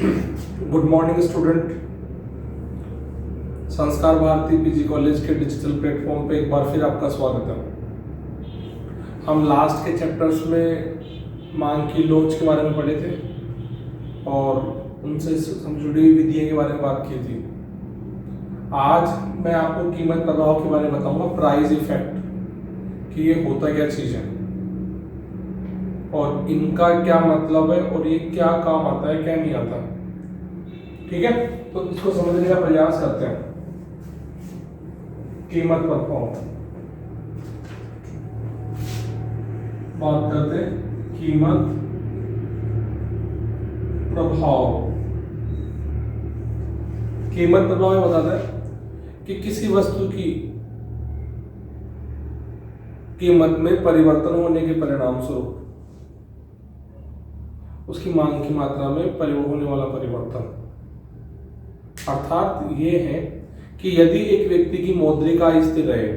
Good morning student. संस्कार Bharti PG college के digital platform पे एक बार फिर आपका स्वागत है। हम लास्ट के चैप्टर्स में मांग की लोच के बारे में पढ़े थे और उनसे जुड़ी हुई विधियों के बारे में बात की थी। आज मैं आपको कीमत प्रभाव के बारे में बताऊंगा, प्राइस इफेक्ट, कि ये होता क्या चीज़ है और इनका क्या मतलब है और ये क्या काम आता है क्या नहीं आता। ठीक है, तो इसको समझने का प्रयास करते हैं। कीमत प्रभाव बात करते हैं। कीमत प्रभाव, कीमत प्रभाव बताता है कि किसी वस्तु की कीमत में परिवर्तन होने के परिणाम स्वरूप उसकी मांग की मात्रा में होने वाला परिवर्तन। अर्थात ये है कि यदि एक व्यक्ति की मौद्रिक आय स्थिर रहे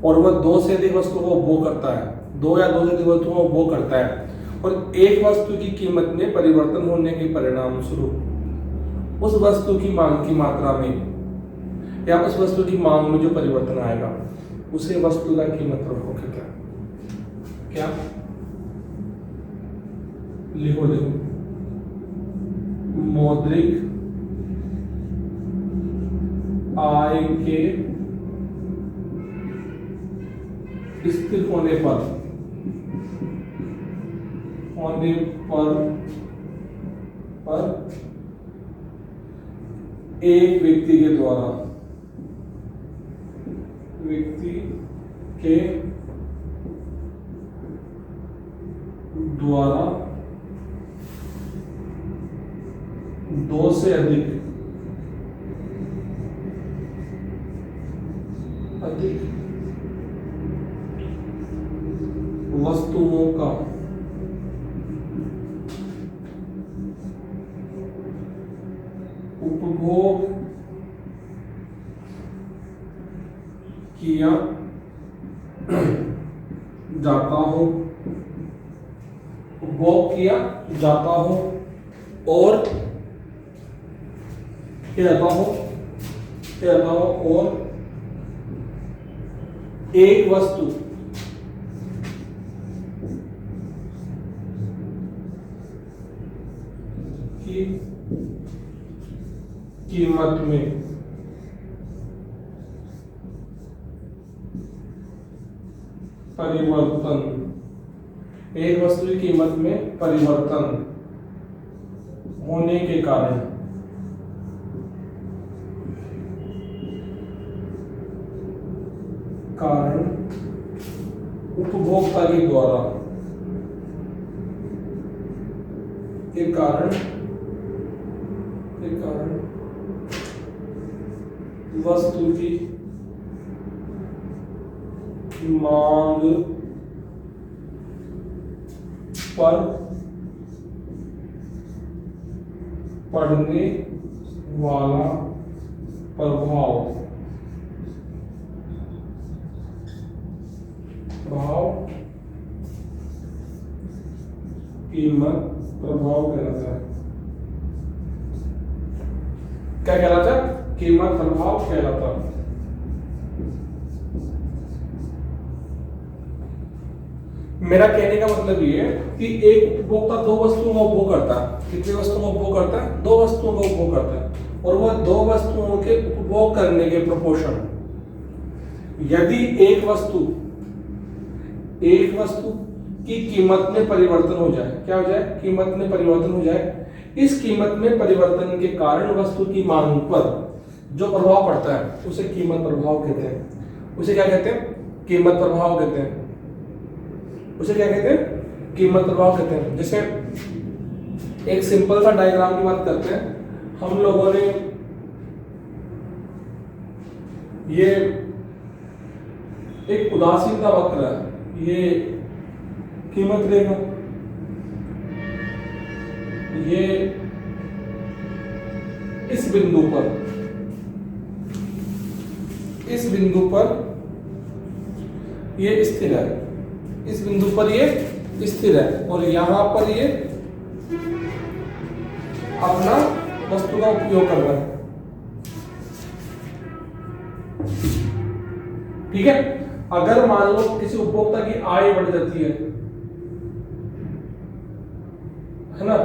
और वह दो से अधिक वस्तुओं को उपभोग करता है, दो या दो से अधिक वस्तुओं को उपभोग करता है और एक वस्तु की कीमत में परिवर्तन होने के परिणाम स्वरूप उस वस्तु की मांग की मात्रा में या उस वस्तु की मांग में जो परिवर्तन आएगा उसे वस्तु का कीमत प्रभाव कहते हैं। क्या लिखो देखो, मौद्रिक आय के स्थिर होने पर एक व्यक्ति के द्वारा दो से अधिक वस्तुओं का उपभोग किया जाता हो और एक वस्तु की कीमत में परिवर्तन होने के कारण उपभोक्ता के द्वारा के कारण वस्तु की मांग पर पड़ने वाला प्रभाव कीमत प्रभाव कहलाता है। क्या कहलाता है? कीमत प्रभाव कहलाता है। मेरा कहने का मतलब ये है कि एक उपभोक्ता दो वस्तुओं का उपभोग करता है। कितनी वस्तुओं का उपभोग करता है? दो वस्तुओं का उपभोग करता है और वह दो वस्तुओं के उपभोग करने के प्रोपोर्शन, यदि एक वस्तु की कीमत में परिवर्तन हो जाए, क्या हो जाए? कीमत में परिवर्तन हो जाए। इस कीमत में परिवर्तन के कारण वस्तु की मांग पर जो प्रभाव पड़ता है उसे कीमत प्रभाव कहते हैं। उसे क्या कहते हैं? कीमत प्रभाव कहते हैं। उसे क्या कहते हैं? कीमत प्रभाव कहते हैं। जैसे एक सिंपल सा डायग्राम की बात करते हैं। हम लोगों ने ये एक उदासीनता वक्र है, ये कीमत लेगा, ये इस बिंदु पर ये स्थिर है, इस बिंदु पर ये स्थिर है और यहां पर ये अपना वस्तु का उपयोग कर रहा है। ठीक है, अगर मान लो किसी उपभोक्ता की आय बढ़ जाती है ना,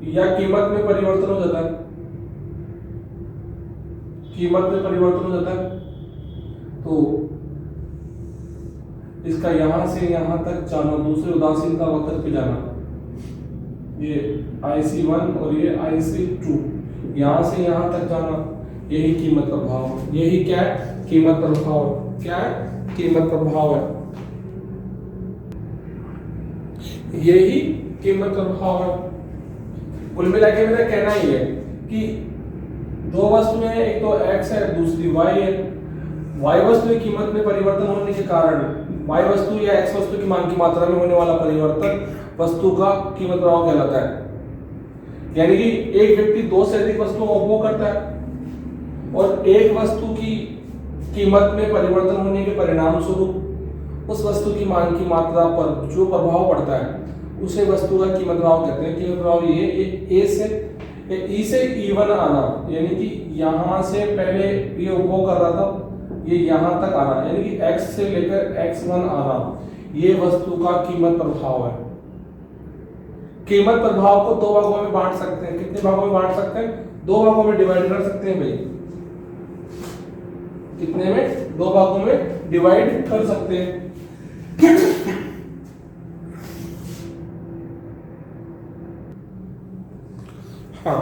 या कीमत में परिवर्तन हो जाता है, कीमत में परिवर्तन हो जाता है, तो इसका यहां से यहां तक जाना, दूसरे उदासीनता वक्र पे जाना, ये IC1 और ये IC2, यहां से यहां तक जाना, यही कीमत प्रभाव। यही क्या है? कीमत प्रभाव। क्या है? कीमत प्रभाव है। यही कीमत प्रभाव है। कुल मिला के मेरा कहना ही है कि दो वस्तुएं हैं, एक तो x है, दूसरी y है। y वस्तु की कीमत में परिवर्तन होने के कारण y वस्तु या x वस्तु की मांग की मात्रा में होने वाला परिवर्तन वस्तु का कीमत प्रभाव कहलाता है। यानी कि एक व्यक्ति दो से अधिक वस्तुओं का उपभोग करता है और एक वस्तु की कीमत में परिवर्तन होने के परिणाम स्वरूप उस वस्तु की मांग की मात्रा पर जो प्रभाव पड़ता है उसे वस्तु का कीमत प्रभाव कहते हैं। कीमत प्रभाव ये ए से ई से E1 आना, यानी कि यहां से पहले ये उपभोग कर रहा था, ये यहां तक आना, यानी कि x से लेकर x1 आना, ये वस्तु का कीमत प्रभाव है। कीमत प्रभाव को दो भागों में बांट सकते हैं। कितने भागों में बांट सकते हैं? दो भागों में डिवाइड कर सकते हैं भाई। कितने में? दो भागों में डिवाइड कर सकते हैं। हाँ,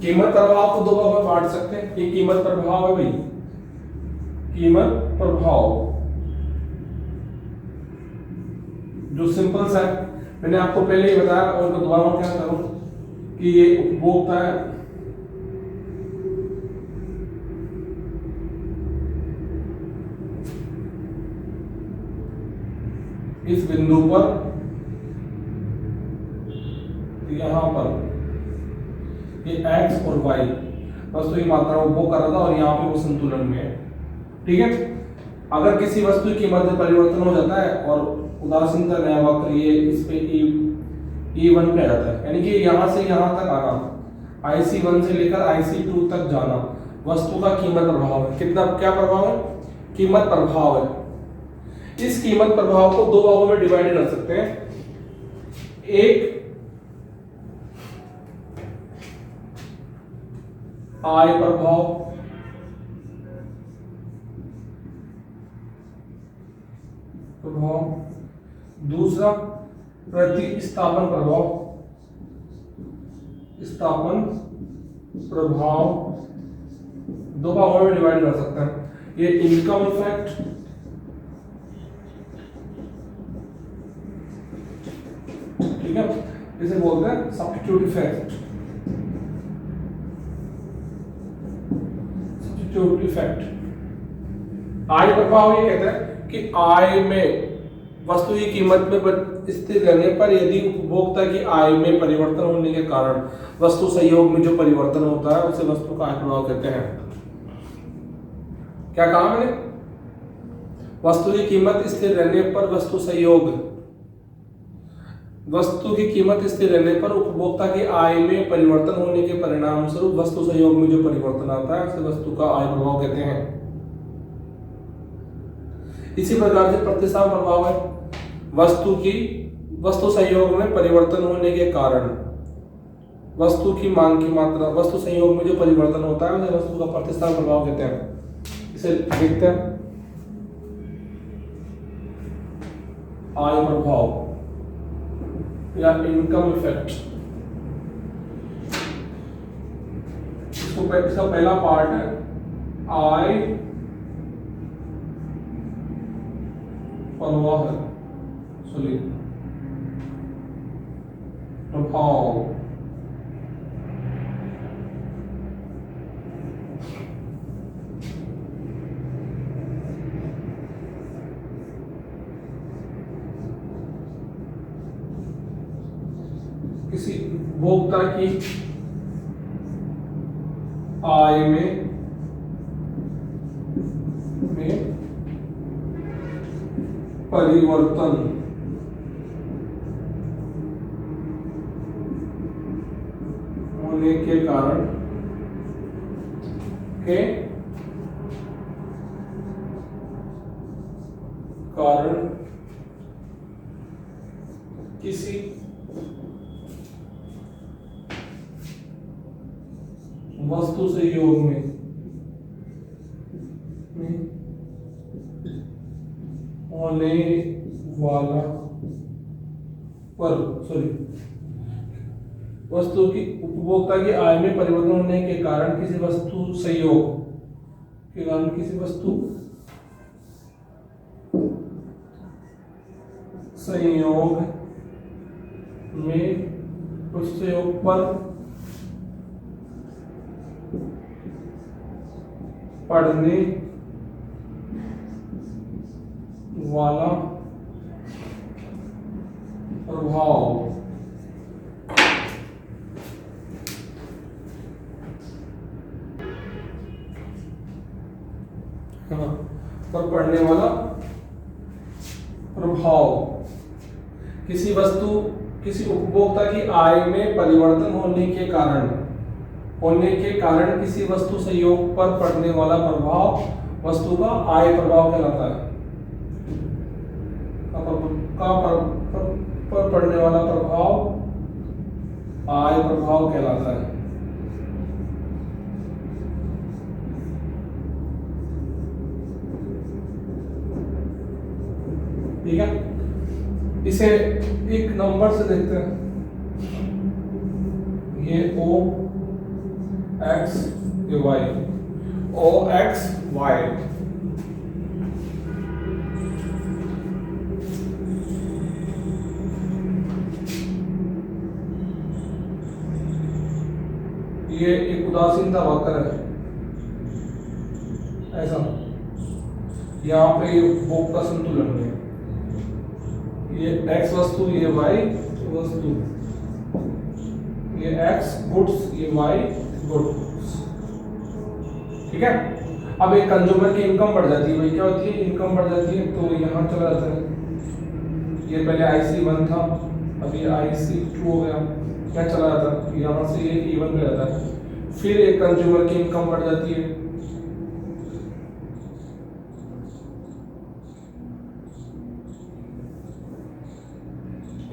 कीमत प्रभाव को दो भागों में बांट सकते हैं। ये कीमत प्रभाव है भाई, कीमत प्रभाव जो सिंपल सा है, मैंने आपको पहले ही बताया और मैं दोबारा क्या करूं कि ये उपभोक्ता है, इस बिंदु पर, यहां पर ये x और y वस्तु की मात्रा उपभोग कर रहा था और यहाँ पे वो संतुलन में है। ठीक है, अगर किसी वस्तु की कीमत में परिवर्तन हो जाता है और उदासीनता नया वक्र ये इस पे E1 पे आ जाता है, यानी कि यहां से यहां तक आना, IC1 से लेकर IC2 तक जाना, वस्तु का कीमत प्रभाव है। कितना? क्या प्रभाव है? कीमत प्रभाव है। इस कीमत प्रभाव को दो भागों में डिवाइड कर सकते हैं। एक आय प्रभाव, दूसरा प्रतिस्थापन प्रभाव, स्थापन प्रभाव, दो भागों में डिवाइड कर सकते हैं। ये इनकम इफेक्ट, ठीक है, इसे बोलते हैं सब्स्टिट्यूट इफेक्ट। Substitute effect. आय प्रभाव ये कहता है कि आय में वस्तु की कीमत में स्थिर रहने पर यदि उपभोक्ता की आय में परिवर्तन होने के कारण वस्तु संयोग में जो परिवर्तन होता है उसे वस्तु का आय प्रभाव कहते हैं। क्या कहा मैंने? वस्तु की कीमत स्थिर रहने पर वस्तु संयोग, वस्तु की कीमत स्थिर रहने पर उपभोक्ता की आय में परिवर्तन होने के परिणाम स्वरूप वस्तु संयोग में जो परिवर्तन आता है उसे वस्तु का आय प्रभाव कहते हैं। इसी प्रकार से प्रतिस्थापन प्रभाव है, वस्तु संयोग में परिवर्तन होने के कारण वस्तु की मांग की मात्रा, वस्तु संयोग में जो परिवर्तन होता है उसे वस्तु का प्रतिस्थापन प्रभाव कहते हैं। इसे देखते हैं। आय प्रभाव या इनकम इफेक्ट, इसका पहला पार्ट है आय प्रभाव, प्रभाव। किसी उपभोक्ता की आय में परिवर्तन होने के कारण किसी वस्तु संयोग में होने वाला वस्तु की उपभोक्ता की आय में परिवर्तन होने के कारण किसी वस्तु संयोग में उस संयोग पर पड़ने वाला प्रभाव पर पड़ने वाला प्रभाव किसी उपभोक्ता की आय में परिवर्तन होने के कारण किसी वस्तु संयोग पर पड़ने वाला प्रभाव वस्तु का आय प्रभाव कहलाता है। पर पड़ने वाला प्रभाव आय प्रभाव कहलाता है। ठीक है, इसे एक नंबर से देखते हैं। ये OX Y ये एक उदासीनता वक्र है। ऐसा यहाँ पे उपभोक्ता संतुलन में ये X वस्तु, ये Y वस्तु, ये X गुड्स, ये Y गुड्स। ठीक है, अब एक कंज्यूमर की इनकम बढ़ जाती है। भाई क्या होती है? इनकम बढ़ जाती है तो यहाँ चला जाता है। ये पहले IC1 था, अभी IC2 हो गया, क्या चला जाता है? यहाँ से ये E1 पे जाता है। फिर एक कंज्यूमर की इनकम बढ़ जाती है,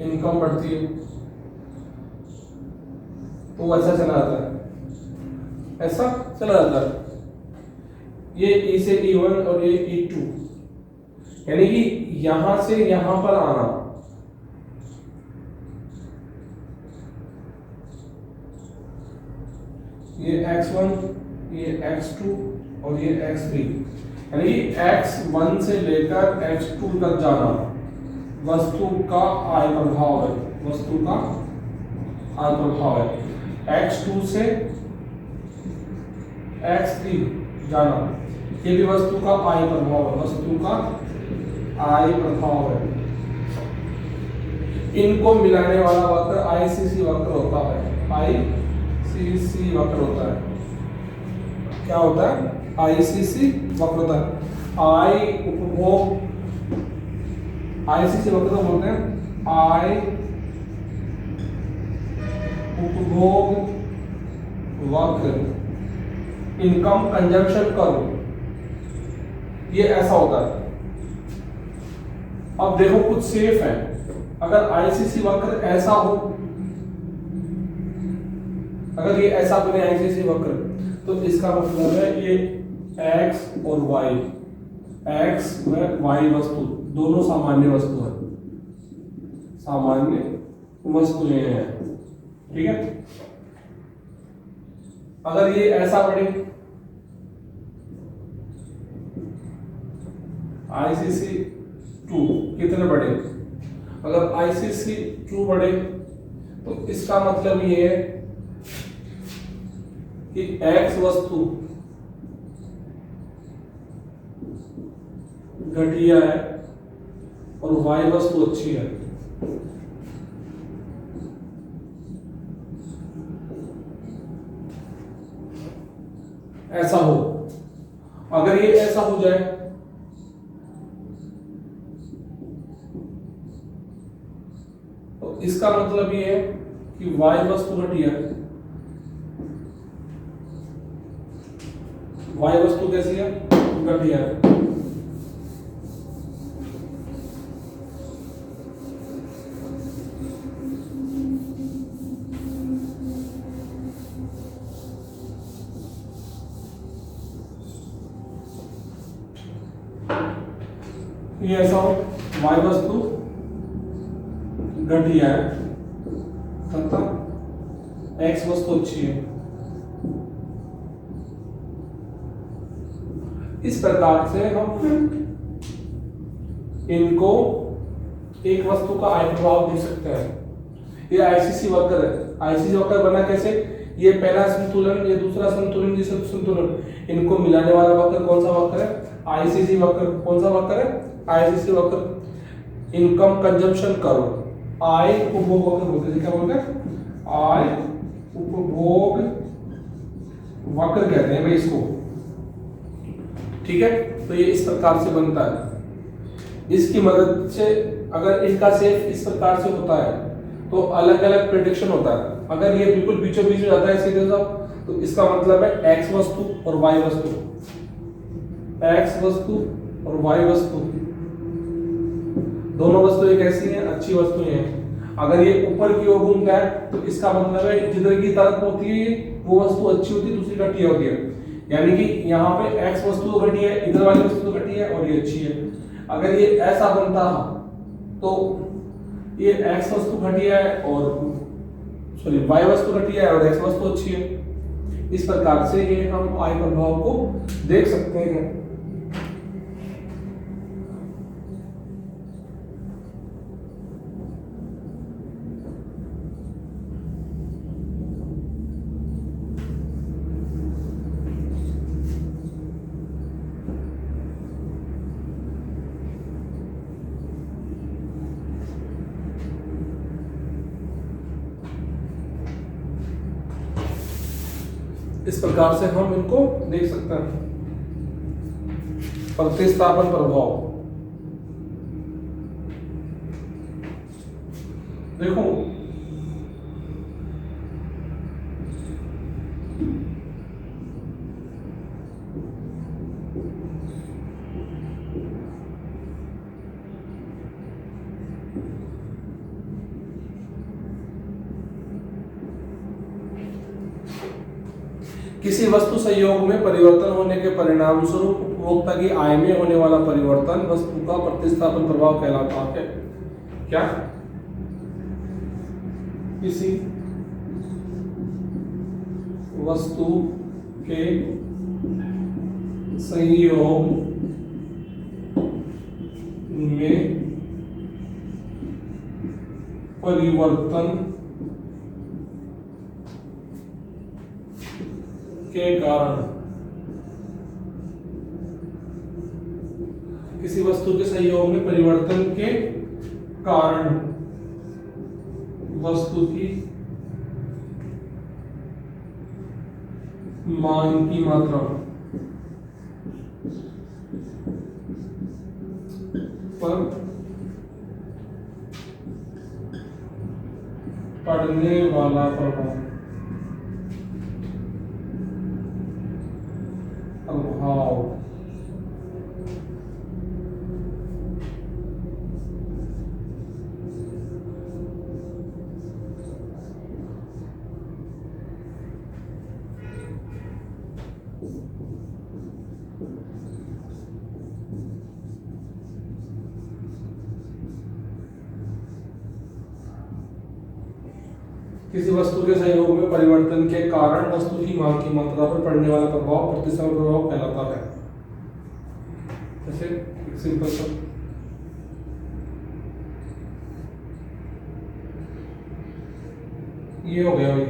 इनकम बढ़ती है तो ऐसा चला जाता है, ऐसा चला जाता है। ये E से E1 और ये E2, यानी कि यहां से यहां पर आना, ये X1, ये X2 और ये X3, यानी कि X1 से लेकर X2 तक जाना वस्तु का आय प्रभाव है। X2 से X3 जाना ये भी वस्तु का आय प्रभाव है। इनको मिलाने वाला वक्र ICC वक्र होता है। ICC वक्र होता है। क्या होता है? ICC वक्र होता है। ICC वक्र को बोलते हैं आय उपभोग वक्र, इनकम कंजम्पशन कर्व, ये ऐसा होता है। अब देखो कुछ सेफ है। अगर ICC वक्र ऐसा हो, अगर ये ऐसा बने ICC वक्र, तो इसका मतलब है ये X और Y, X व Y वस्तु दोनों सामान्य वस्तु है, सामान्य वस्तुएं हैं। ठीक है, अगर ये ऐसा बढ़े ICC2 कितने बढ़े? अगर ICC2 बढ़े तो इसका मतलब ये है कि X वस्तु घटिया है और Y वस्तु अच्छी है। ऐसा हो, अगर ये ऐसा हो जाए तो इसका मतलब ये है कि Y वस्तु घटिया है वाई वस्तु कैसी है, घटिया है। ये ऐसा हो, वाई वस्तु घटिया है तथा एक्स वस्तु अच्छी है। इस प्रकार से हम इनको एक वस्तु का आई प्रभाव दे सकते हैं। ये आईसीसी वक्र है। आईसीसी वक्र बना कैसे, ये पहला संतुलन, ये दूसरा संतुलन, तीसरा संतुलन, इनको मिलाने वाला वक्र कौन सा वक्र है, आईसीसी वक्र। कौन सा वक्र है, आईसीसी वक्र। इनकम कंजम्पशन कर्व, आय उपभोग वक्र बोलते हैं। क्या बोलते हैं, आय उपभोग वक्र कहते हैं भाई इसको। ठीक है, तो ये इस प्रकार से बनता है। इसकी मदद से अगर इनका सेफ इस प्रकार से होता है तो अलग अलग प्रेडिक्शन होता है। अगर ये बिल्कुल बीचों बीच में जाता है सीधे सा, तो इसका मतलब है एक्स वस्तु और वाई वस्तु, एक्स वस्तु और वाई वस्तु दोनों वस्तुएं कैसी हैं, अच्छी वस्तुएं हैं। अगर ये ऊपर की ओर घूमता है तो इसका मतलब है जिधर की तरफ होती है वो वस्तु अच्छी होती है, दूसरी घटिया होती है। यानी कि यहाँ पे एक्स वस्तु तो घटिया है, इधर वाली वस्तु तो घटिया है और ये अच्छी है। अगर ये ऐसा बनता तो ये एक्स वस्तु घटिया है और सॉरी वाई वस्तु घटिया है और एक्स वस्तु अच्छी है। इस प्रकार से ये हम आई प्रभाव को देख सकते हैं। इस प्रकार से हम इनको देख सकते हैं। प्रतिस्थापन प्रभाव देखो, किसी वस्तु संयोग में परिवर्तन होने के परिणाम स्वरूप उपभोक्ता की आय में होने वाला परिवर्तन वस्तु का प्रतिस्थापन प्रभाव कहलाता है। क्या, किसी वस्तु के संयोग में परिवर्तन के कारण, किसी वस्तु के संयोग में परिवर्तन के कारण वस्तु की मांग की मात्रा पर पड़ने वाला प्रभाव किसी वस्तु के संयोग में परिवर्तन के कारण वस्तु की मांग की मात्रा पर पड़ने वाला प्रभाव प्रतिस्थापन प्रभाव कहलाता है। जैसे एक सिंपल सा ये हो गया भाई।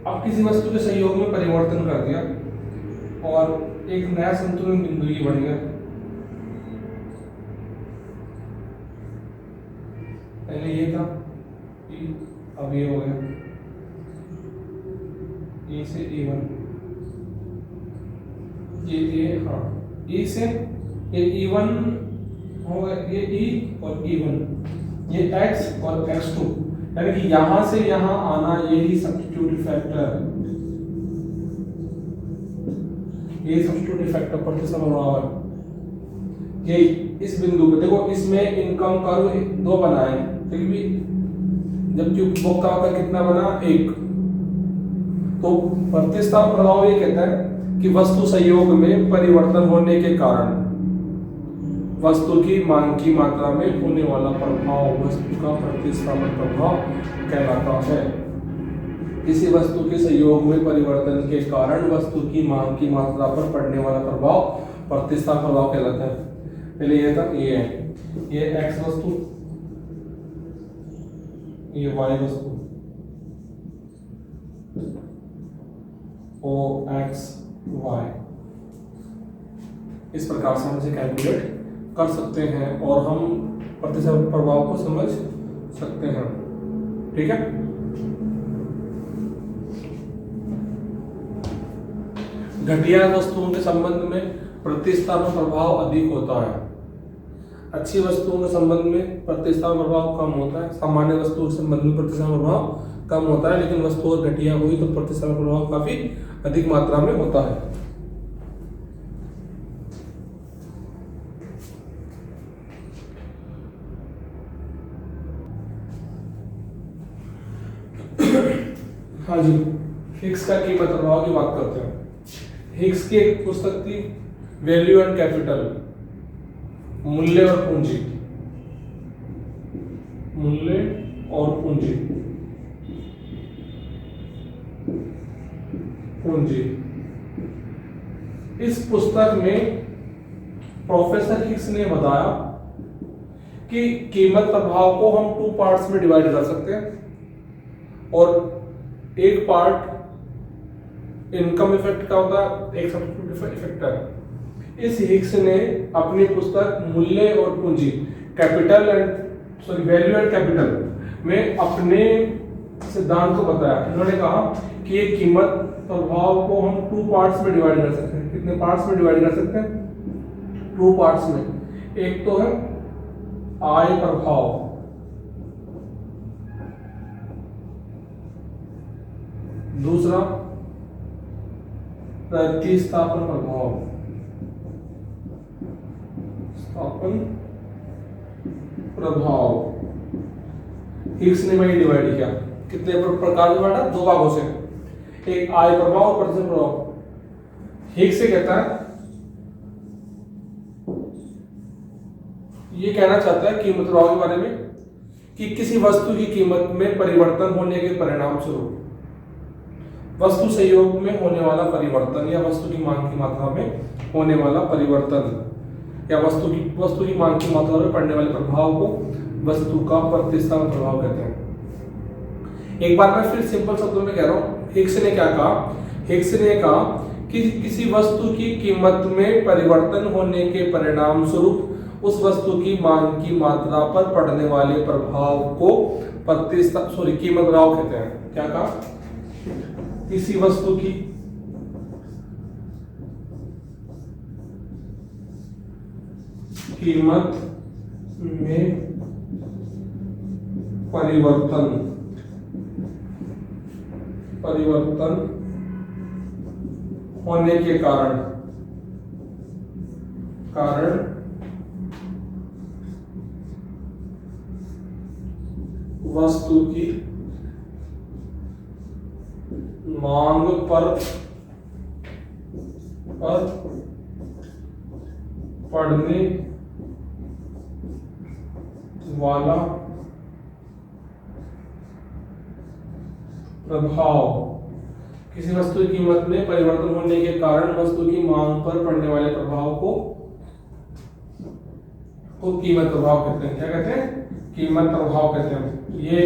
अब किसी वस्तु के संयोग में परिवर्तन कर दिया और एक नया संतुलन बिंदु ये बन गया। पहले ये था, अब ये हो गया E से E1, ये हाँ E से ये E1 हो गया, ये E और E1, ये X और X2, यानी कि यहां से यहां आना यही सब्स्टिट्यूट फैक्टर ये सब्स्टिट्यूट इफेक्ट है प्रतिस्थापन प्रभाव है। ये इस बिंदु पे देखो, इसमें इनकम कर्व दो बनाए, ठीक भी, जबकि उपभोक्ता का कितना बना, एक। तो प्रतिस्थापन प्रभाव ये कहता है कि वस्तु संयोग में परिवर्तन होने के कारण वस्तु की मांग की मात्रा में होने वाला प्रभाव वस्तु का प्रतिस्थापन प्रभाव कहलाता है। किसी वस्तु के संयोग में परिवर्तन के कारण वस्तु की मांग की मात्रा पर पड़ने वाला प्रभाव प्रतिस्थापन प्रभाव कहलाता है। पहले ये था, ये है, ये x वस्तु, ये y वस्तु, ओ एक्स वाई, इस प्रकार से हम इसे कैलकुलेट कर सकते हैं और हम प्रतिस्थापन प्रभाव को समझ सकते हैं। ठीक है, घटिया वस्तुओं के संबंध में प्रतिस्थापन प्रभाव अधिक होता है, अच्छी वस्तुओं के संबंध में प्रतिस्थापन प्रभाव कम होता है, सामान्य वस्तुओं के संबंध में प्रतिस्थापन प्रभाव कम होता है, लेकिन वस्तु और घटिया हुई तो प्रतिस्थापन प्रभाव काफी अधिक मात्रा में होता है। हाँ जी, हिग्स का कीमत प्रभाव की बात करते हैं। हिग्स की एक पुस्तक थी, वैल्यू एंड कैपिटल, मूल्य और पूंजी, मूल्य और पूंजी, पूंजी। इस पुस्तक में प्रोफेसर हिग्स ने बताया कि कीमत प्रभाव को हम 2 पार्ट्स में डिवाइड कर सकते हैं, और एक पार्ट इनकम इफेक्ट का होता है, एक सब्स्टिट्यूट इफेक्ट है। इस हिग्स ने अपनी पुस्तक मूल्य और पूंजी, capital and sorry value and capital में अपने सिद्धांत को बताया। इन्होंने कहा कि ये कीमत प्रभाव को हम 2 पार्ट्स में डिवाइड कर सकते हैं। कितने पार्ट्स में डिवाइड कर सकते हैं? 2 पार्ट्स में। एक तो है आय प्रभाव, दूसरा प्रतिस्थापन प्रभाव, स्थापन प्रभाव। हिग्स ने वही डिवाइड किया, कितने प्रकार से बांटा? 2 भागों से, एक आय प्रभाव और प्रतिस्थापन प्रभाव। हिग्स से कहता है, ये कहना चाहता है कीमत प्रभाव के बारे में कि किसी वस्तु की कीमत में परिवर्तन होने के परिणाम स्वरूप वस्तु संयोग में होने वाला परिवर्तन या वस्तु की मांग की मात्रा में होने वाला परिवर्तन या वस्तु की मांग की मात्रा में पड़ने वाले प्रभाव को वस्तु का प्रतिस्थापन प्रभाव कहते हैं। एक बार मैं फिर सिंपल शब्दों में कह रहा हूं, हिग्स ने क्या कहा? हिग्स ने कहा कि किसी वस्तु की कीमत में परिवर्तन होने के परिणाम स्वरूप उस वस्तु की मांग की मात्रा पर पड़ने वाले प्रभाव को कीमत प्रभाव कहते हैं। क्या कहा? किसी वस्तु की कीमत में परिवर्तन होने के कारण वस्तु की मांग पर पड़ने वाला प्रभाव, किसी वस्तु की कीमत में परिवर्तन होने के कारण वस्तु की मांग पर पड़ने वाले प्रभाव को कीमत प्रभाव कहते हैं। क्या कहते हैं? कीमत प्रभाव कहते हैं। ये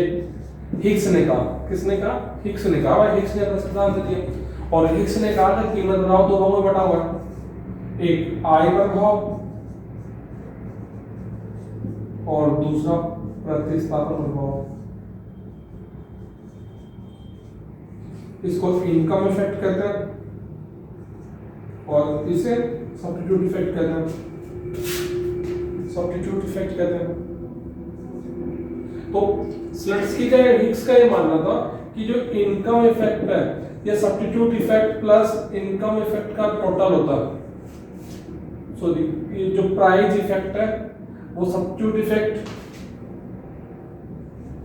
हिग्स ने कहा। किसने कहा? हिग्स ने कहा। हिग्स ने अपना सिद्धांत दिया और हिग्स ने कहा कि कीमत प्रभाव 2 भागों में बटा हुआ है, एक आय प्रभाव और दूसरा प्रतिस्थापन प्रभाव। इसको इनकम इफेक्ट कहते हैं और इसे सब्स्टिट्यूट इफेक्ट कहते हैं। सब्स्टिट्यूट इफेक्ट कहते हैं। तो स्लट्सकी का हिग्स का ये मानना था कि जो इनकम इफेक्ट है ये substitute effect plus income effect का टोटल होता है। सॉरी, ये जो प्राइस इफेक्ट है वो सब्स्टिट्यूट इफेक्ट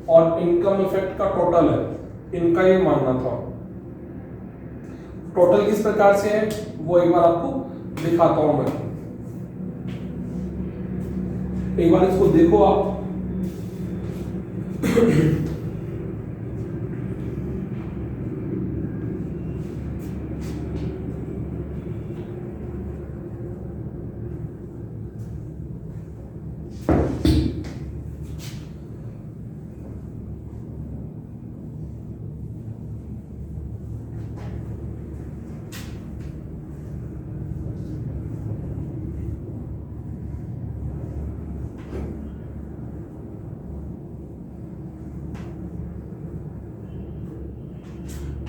और इनकम इफेक्ट का टोटल है, इनका ये मानना था। टोटल किस प्रकार से है वो एक बार आपको दिखाता हूं मैं। एक बार इसको देखो आप।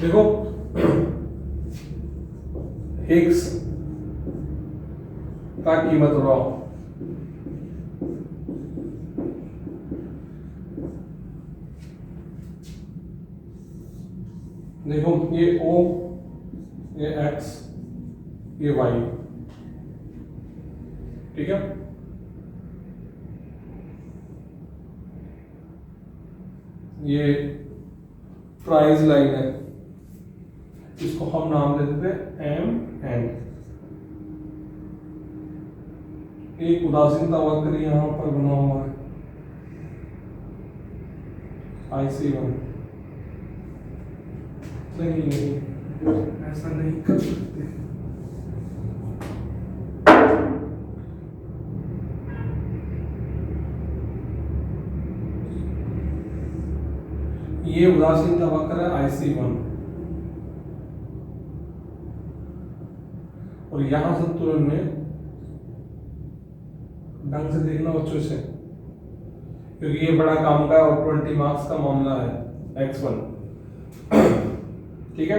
देखो, हिग्स का कीमत रॉ, देखो ये O, ये X, ये Y, ठीक है। ये प्राइस लाइन है, इसको हम नाम दे देते हैं MN। एक उदासीनता वक्र यहां पर बना हुआ है IC1। नहीं, ऐसा नहीं कर सकते। ये उदासीनता वक्र है IC1 और यहां संतुलन में ढंग से देखना बच्चों से, क्योंकि ये बड़ा काम का और 20 मार्क्स का मामला है X1, ठीक है।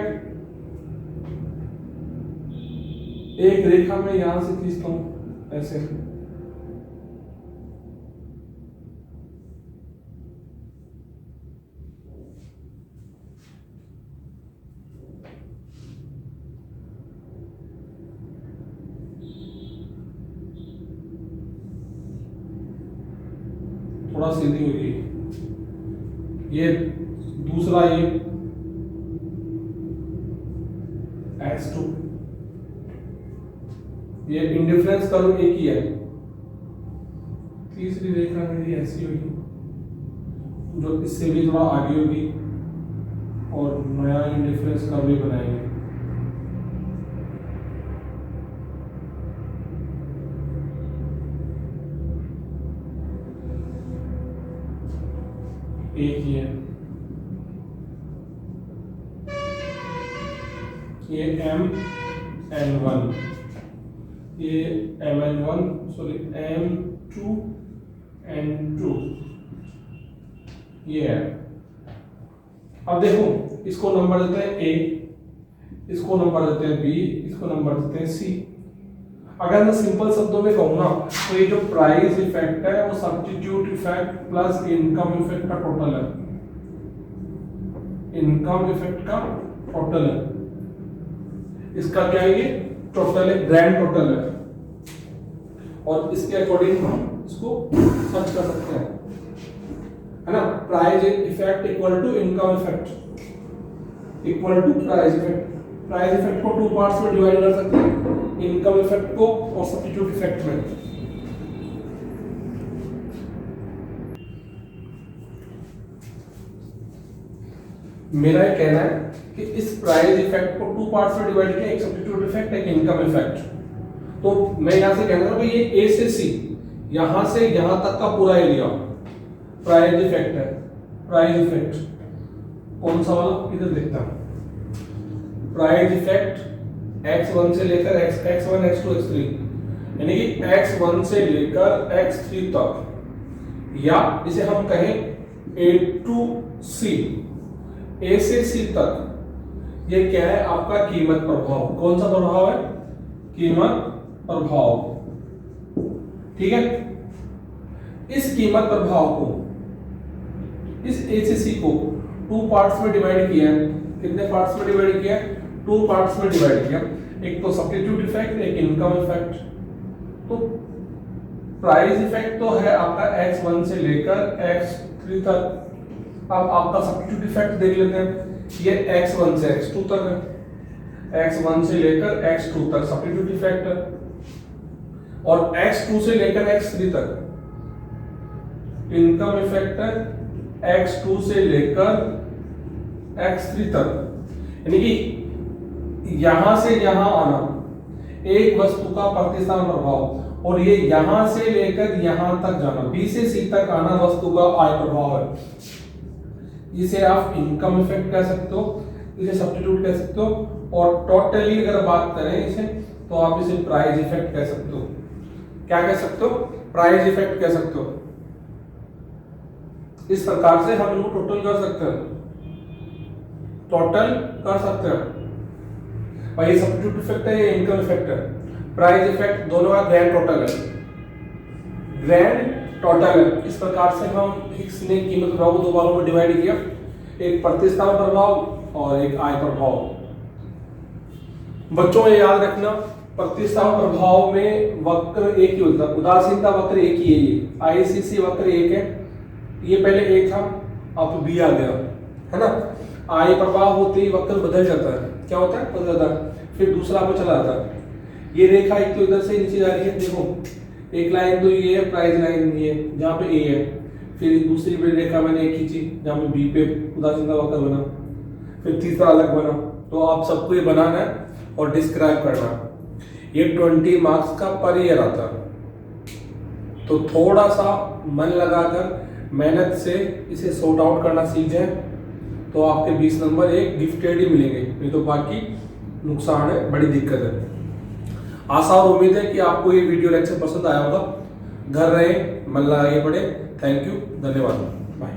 एक रेखा में यहां से खींचता हूं ऐसे, थोड़ा सीधी हुई। ये दूसरा, ये X2, ये इंडिफरेंस कर्व एक ही है। तीसरी रेखा मेरी ऐसी होगी जो इससे भी थोड़ा आगे होगी और नया इंडिफरेंस कर्व भी बनाएंगे। एक ही है, ये MN1, ये MN1, सॉरी M2N2, ये है। अब देखो, इसको नंबर देते हैं A, इसको नंबर देते हैं B, इसको नंबर देते हैं C। अगर मैं सिंपल शब्दों में कहूँ ना तो ये जो प्राइस इफेक्ट है वो substitute effect plus income effect का टोटल है, इनकम इफेक्ट का टोटल है। इसका क्या है, ये टोटल है, ग्रैंड टोटल है, और इसके अकॉर्डिंग हम इसको सर्च कर सकते हैं, है ना। Price effect equal to income effect equal to price effect. Price effect को 2 पार्ट्स में डिवाइड कर सकते हैं, इनकम इफेक्ट को और सब्स्टिट्यूट इफेक्ट में। मेरा ये कहना है कि इस प्राइस इफेक्ट को 2 पार्ट्स में डिवाइड किया, एक सब्स्टिट्यूट इफेक्ट, एक इनकम इफेक्ट। तो मैं यहां से कहना चाहूंगा ये A से C, यहां से यहां तक का पूरा एरिया प्राइस इफेक्ट है। प्राइस इफेक्ट कौन सा वाला, इधर देखता हूं। प्राइस इफेक्ट X1 से लेकर X1, X2, X3, यानी कि X1 से लेकर X3 तक, या इसे हम कहें A to C, A से C तक। ये क्या है, आपका कीमत प्रभाव। कौन सा प्रभाव है, कीमत प्रभाव, ठीक है। इस कीमत प्रभाव को, इस A से C को टू पार्ट्स में डिवाइड किया है। कितने पार्ट्स में डिवाइड किया है? टू पार्ट्स में डिवाइड किया। एक तो सब्स्टिट्यूट इफेक्ट, एक इनकम इफेक्ट। तो प्राइस इफेक्ट तो है आपका x1 से लेकर x3 तक। अब आपका सब्स्टिट्यूट इफेक्ट देख लेते हैं। ये x1 से x2 तक है, x1 से लेकर x2 तक सब्स्टिट्यूट इफेक्ट है, और x2 से लेकर x3 तक इनकम इफेक्ट है, x2 से लेकर x3 तक। यानी कि यहां से यहां आना एक वस्तु का प्रतिस्थापन प्रभाव, और ये यहां से लेकर यहां तक जाना, B से C तक आना वस्तु का आय प्रभाव है। इसे आप इनकम इफेक्ट कह सकते हो, इसे सब्स्टिट्यूट कह सकते हो, और टोटली अगर बात करें इसे तो आप इसे प्राइस इफेक्ट कह सकते हो। क्या कह सकते हो? प्राइस इफेक्ट कह सकते हो। इस प्रकार से हम इनको टोटल कर सकते हैं, टोटल कर सकते हैं। भाई ये सब्स्टिट्यूट इफेक्ट है, ये इनकम इफेक्ट है। प्राइस इफेक्ट दोनों का ग्रैंड टोटल है, ग्रैंड टोटल है। इस प्रकार से हम x ने कीमत प्रभाव को दो भागों में डिवाइड किया, एक प्रतिस्थापन प्रभाव और एक आय प्रभाव। बच्चों ये याद रखना, प्रतिस्थापन प्रभाव में वक्र एक ही होता है, उदासीनता वक्र एक ही है। ये आईसीसी वक्र एक है, ये पहले एक था अब बी आ गया, है ना। आय प्रभाव होते ही वक्र बदल जाता है। क्या होता है? बदल जाता है, फिर दूसरा पे चला जाता है। ये रेखा एक तो इधर से नीचे जा रही है, देखो एक लाइन तो ये है, प्राइस लाइन ये है जहाँ पे ए है, फिर दूसरी बड़ी रेखा मैंने एक खींची जहाँ पे बी पे उदासीनता वक्र बना, फिर तीसरा अलग बना। तो आप सबको ये बनाना है और डिस्क्राइब करना है। ये 20 मार्क्स का पर ईयर आता है, तो थोड़ा सा मन लगाकर मेहनत से इसे सॉर्ट आउट करना सीख जाए तो आपके 20 नंबर एक गिफ्टेड ही मिलेंगे, नहीं तो बाकी नुकसान है, बड़ी दिक्कत है। आशा और उम्मीद है कि आपको ये वीडियो लेक्चर पसंद आया होगा। घर रहे, मन लगाइए पढ़े। थैंक यू, धन्यवाद, बाय।